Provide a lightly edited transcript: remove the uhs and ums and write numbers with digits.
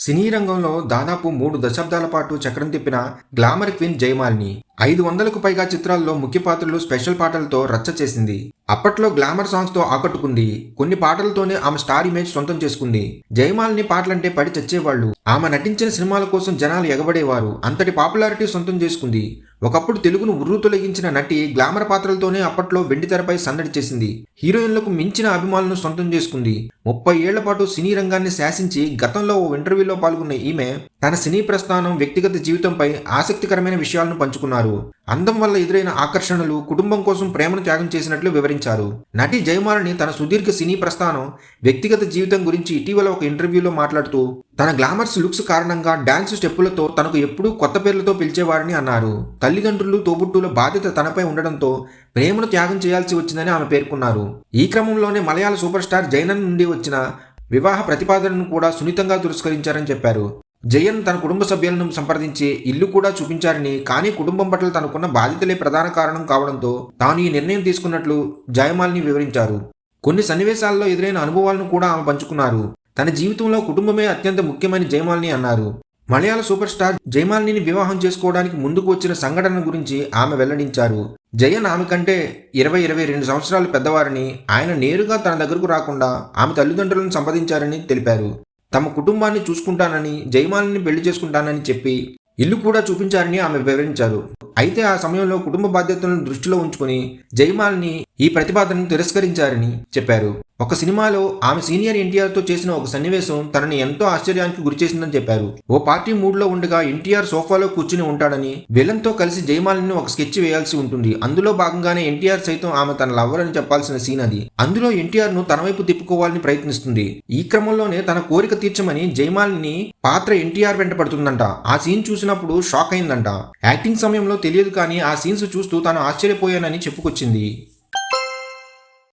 సినీ రంగంలో దాదాపు 3 దశాబ్దాల పాటు చక్రం తిప్పిన గ్లామర్ క్వీన్ జయమాలిని 500కు పైగా చిత్రాల్లో ముఖ్య పాత్రలు స్పెషల్ పాటలతో రచ్చ చేసింది. అప్పట్లో గ్లామర్ సాంగ్స్ తో ఆకట్టుకుంది. కొన్ని పాటలతోనే ఆమె స్టార్ ఇమేజ్ సొంతం చేసుకుంది. జయమాలిని పాటలంటే పడి చచ్చేవాళ్లు. ఆమె నటించిన సినిమాల కోసం జనాలు ఎగబడేవారు. అంతటి పాపులారిటీ సొంతం చేసుకుంది. ఒకప్పుడు తెలుగును ఉర్రూతొలగించిన నటి గ్లామర్ పాత్రలతోనే అప్పట్లో వెండితెరపై సందడి చేసింది. హీరోయిన్లకు మించిన అభిమానులను సొంతం చేసుకుంది. 30 ఏళ్ల పాటు సినీ రంగాన్ని శాసించి గతంలో ఓ ఇంటర్వ్యూలో పాల్గొన్న ఈమె తన సినీ ప్రస్థానం, వ్యక్తిగత జీవితంపై ఆసక్తికరమైన విషయాలను పంచుకున్నారు. అందం వల్ల ఎదురైన ఆకర్షణలు, కుటుంబం కోసం ప్రేమను త్యాగం చేసినట్లు వివరించారు. నటి జయమాలిని తన సుదీర్ఘ సినీ ప్రస్థానం, వ్యక్తిగత జీవితం గురించి ఇటీవల ఒక ఇంటర్వ్యూలో మాట్లాడుతూ తన గ్లామర్స్ లుక్స్ కారణంగా డాన్స్ స్టెప్పులతో తనకు ఎప్పుడూ కొత్త పేర్లతో పిలిచేవారని అన్నారు. తల్లిదండ్రులు, తోబుట్టుల బాధ్యత తనపై ఉండడంతో ప్రేమను త్యాగం చేయాల్సి వచ్చిందని ఆమె పేర్కొన్నారు. ఈ క్రమంలోనే మలయాళ సూపర్ స్టార్ జయన్ నుండి వచ్చిన వివాహ ప్రతిపాదనను కూడా సున్నితంగా తిరస్కరించారని చెప్పారు. జయన్ తన కుటుంబ సభ్యులను సంప్రదించి ఇల్లు కూడా చూపించారని, కానీ కుటుంబం పట్ల తనకున్న బాధ్యతలే ప్రధాన కారణం కావడంతో తాను ఈ నిర్ణయం తీసుకున్నట్లు జయమాలిని వివరించారు. కొన్ని సన్నివేశాల్లో ఎదురైన అనుభవాలను కూడా ఆమె పంచుకున్నారు. తన జీవితంలో కుటుంబమే అత్యంత ముఖ్యమని జయమాలిని అన్నారు. మలయాళ సూపర్ స్టార్ జయమాలిని వివాహం చేసుకోవడానికి ముందుకు వచ్చిన సంఘటన గురించి ఆమె వెల్లడించారు. జయన్ ఆమె కంటే 22 సంవత్సరాలు పెద్దవారని, ఆయన నేరుగా తన దగ్గరకు రాకుండా ఆమె తల్లిదండ్రులను సంప్రదించారని తెలిపారు. తమ కుటుంబాన్ని చూసుకుంటానని, జయమాలిని పెళ్లి చేసుకుంటానని చెప్పి ఇల్లు కూడా చూపించారని ఆమె వివరించారు. అయితే ఆ సమయంలో కుటుంబ బాధ్యతలను దృష్టిలో ఉంచుకుని జయమాలిని ఈ ప్రతిపాదనను తిరస్కరించారని చెప్పారు. ఒక సినిమాలో ఆమె సీనియర్ ఎన్టీఆర్తో చేసిన ఒక సన్నివేశం తనని ఎంతో ఆశ్చర్యానికి గురిచేసిందని చెప్పారు. ఓ పార్టీ మూడ్లో ఉండగా ఎన్టీఆర్ సోఫాలో కూర్చుని ఉంటాడని, విలన్తో కలిసి జయమాలిని ఒక స్కెచ్ వేయాల్సి ఉంటుంది. అందులో భాగంగానే ఎన్టీఆర్ సైతం ఆమె తన లవ్వర్ అని చెప్పాల్సిన సీన్ అది. అందులో ఎన్టీఆర్ ను తన వైపు తిప్పుకోవాలని ప్రయత్నిస్తుంది. ఈ క్రమంలోనే తన కోరిక తీర్చమని జయమాలిని పాత్ర ఎన్టీఆర్ వెంట పడుతుందంట. ఆ సీన్ చూసినప్పుడు షాక్ అయిందంట. యాక్టింగ్ సమయంలో తెలియదు కానీ ఆ సీన్స్ చూస్తూ తాను ఆశ్చర్యపోయానని చెప్పుకొచ్చింది.